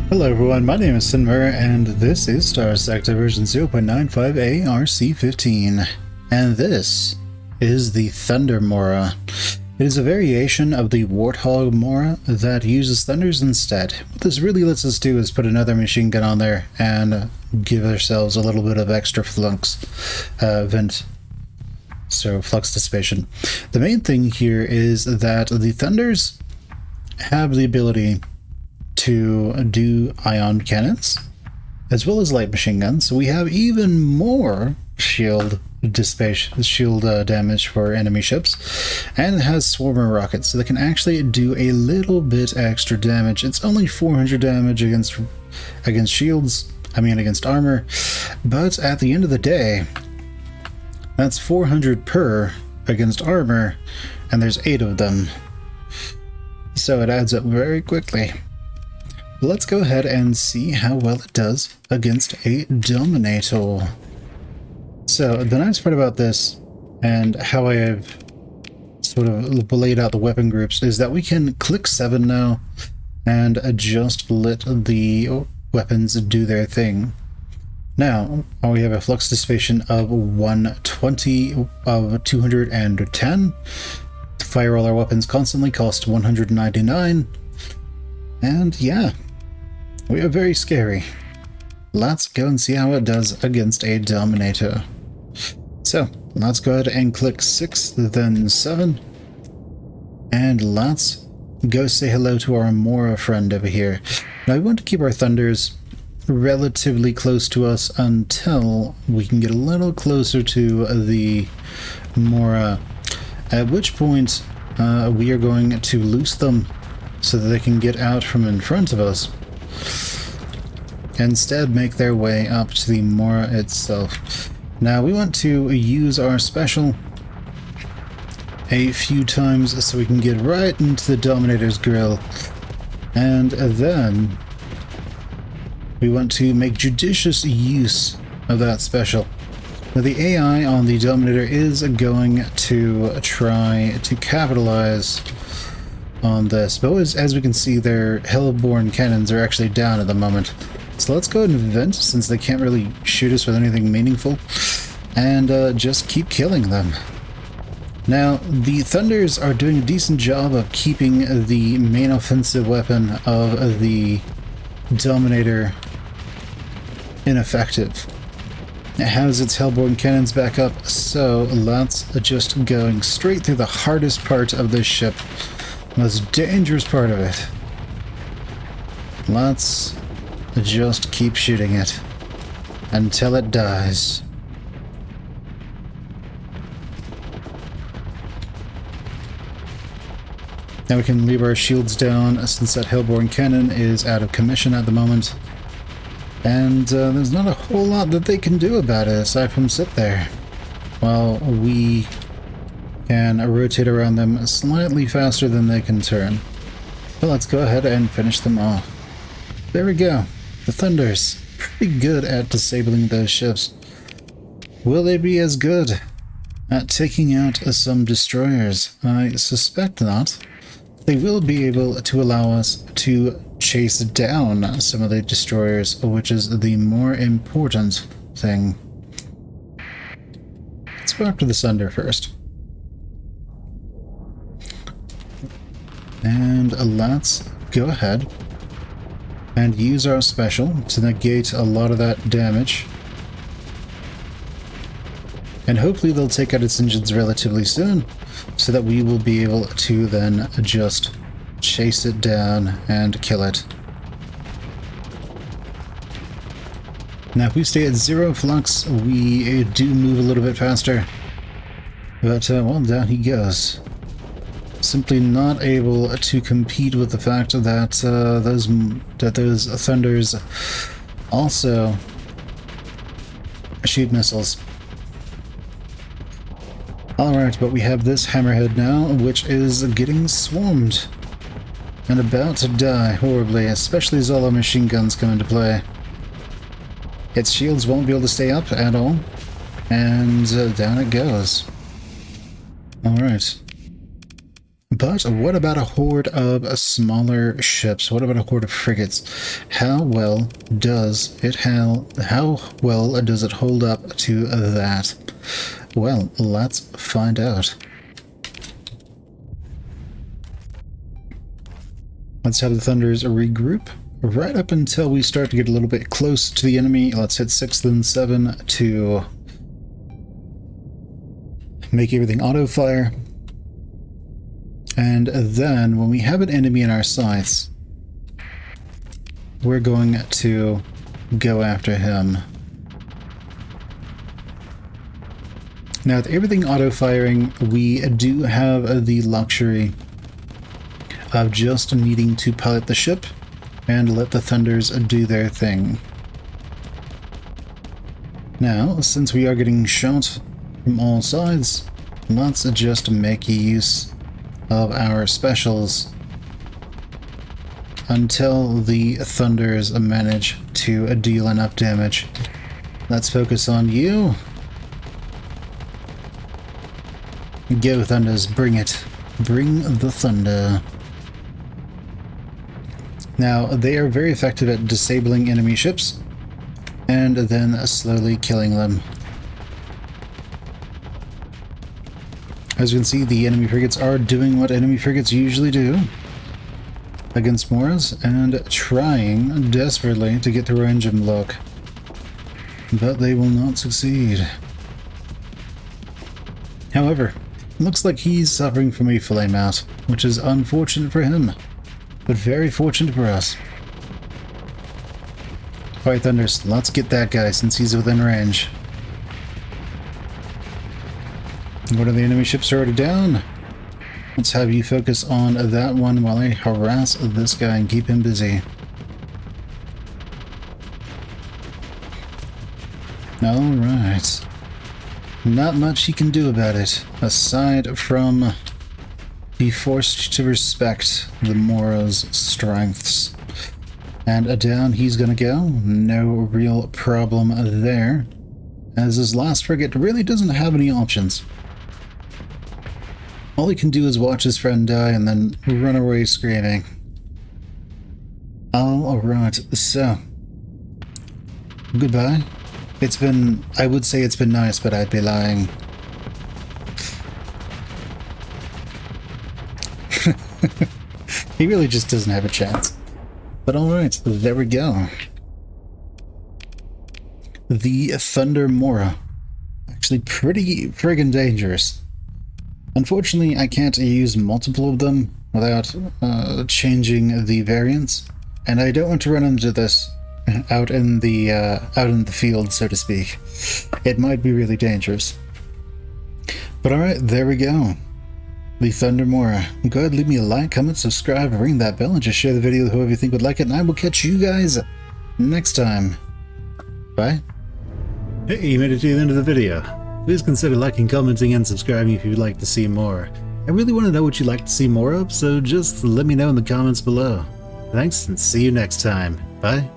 Hello everyone, my name is Muir, and this is Starsector version 0.95 ARC15. And this is the Thunder Mora. It is a variation of the Warthog Mora that uses thunders instead. What this really lets us do is put another machine gun on there and give ourselves a little bit of extra flux flux dissipation. The main thing here is that the thunders have the ability to do ion cannons as well as light machine guns, so we have even more shield damage for enemy ships, and it has swarmer rockets, so they can actually do a little bit extra damage. It's only 400 damage against armor, but at the end of the day, that's 400 per against armor, and there's 8 of them, so it adds up very quickly. Let's go ahead and see how well it does against a Dominator. So the nice part about this, and how I have sort of laid out the weapon groups, is that we can click 7 now and just let the weapons do their thing. Now we have a flux dissipation of 120 of 210. To fire all our weapons constantly cost 199. And yeah, we are very scary. Let's go and see how it does against a Dominator. So let's go ahead and click 6, then 7. And let's go say hello to our Mora friend over here. Now we want to keep our thunders relatively close to us until we can get a little closer to the Mora, at which point we are going to loose them so that they can get out from in front of us. Instead, make their way up to the Mora itself. Now we want to use our special a few times so we can get right into the Dominator's grill, and then we want to make judicious use of that special. Now the AI on the Dominator is going to try to capitalize on this, but as we can see, their Hellborn cannons are actually down at the moment. So let's go ahead and vent, since they can't really shoot us with anything meaningful, and just keep killing them. Now, the Thunders are doing a decent job of keeping the main offensive weapon of the Dominator ineffective. It has its Hellborn cannons back up, so let's just going straight through the hardest part of this ship. Most dangerous part of it. Let's just keep shooting it until it dies. Now we can leave our shields down, since that Hellborn cannon is out of commission at the moment. And there's not a whole lot that they can do about it aside from sit there, while we can rotate around them slightly faster than they can turn. But let's go ahead and finish them off. There we go. The Thunders, pretty good at disabling those ships. Will they be as good at taking out some destroyers? I suspect not. They will be able to allow us to chase down some of the destroyers, which is the more important thing. Let's go after the Thunder first. And let's go ahead and use our special to negate a lot of that damage. And hopefully they'll take out its engines relatively soon, so that we will be able to then just chase it down and kill it. Now if we stay at 0 flux, we do move a little bit faster. But, well, down he goes. Simply not able to compete with the fact that those Thunders also shoot missiles. Alright, but we have this Hammerhead now, which is getting swarmed and about to die horribly, especially as all our machine guns come into play. Its shields won't be able to stay up at all, and down it goes. Alright. But what about a horde of smaller ships? What about a horde of frigates? How well does it hold up to that? Well, let's find out. Let's have the Thunders regroup. Right up until we start to get a little bit close to the enemy, let's hit 6 then 7 to make everything auto-fire. And then, when we have an enemy in our sights, we're going to go after him. Now, with everything auto-firing, we do have the luxury of just needing to pilot the ship and let the Thunders do their thing. Now, since we are getting shot from all sides, let's just make use of our specials until the Thunders manage to deal enough damage. Let's focus on you. Go, Thunders, bring it. Bring the thunder. Now, they are very effective at disabling enemy ships and then slowly killing them. As you can see, the enemy frigates are doing what enemy frigates usually do against Moras and trying desperately to get through our engine block. But they will not succeed. However, it looks like he's suffering from a flame out, which is unfortunate for him, but very fortunate for us. Alright, Thunders, let's get that guy since he's within range. One of the enemy ships already down. Let's have you focus on that one while I harass this guy and keep him busy. Alright. Not much he can do about it, aside from be forced to respect the Mora's strengths. And down he's gonna go. No real problem there, as his last frigate really doesn't have any options. All he can do is watch his friend die and then run away screaming. Alright, so goodbye. It's been, I would say it's been nice, but I'd be lying. He really just doesn't have a chance. But alright, there we go. The Thunder Mora. Actually pretty friggin' dangerous. Unfortunately, I can't use multiple of them without changing the variants, and I don't want to run into this out in the field, so to speak. It might be really dangerous. But alright, there we go. The Thunder Mora. Go ahead, leave me a like, comment, subscribe, ring that bell, and just share the video with whoever you think would like it, and I will catch you guys next time. Bye. Hey, you made it to the end of the video. Please consider liking, commenting, and subscribing if you'd like to see more. I really want to know what you'd like to see more of, so just let me know in the comments below. Thanks, and see you next time. Bye.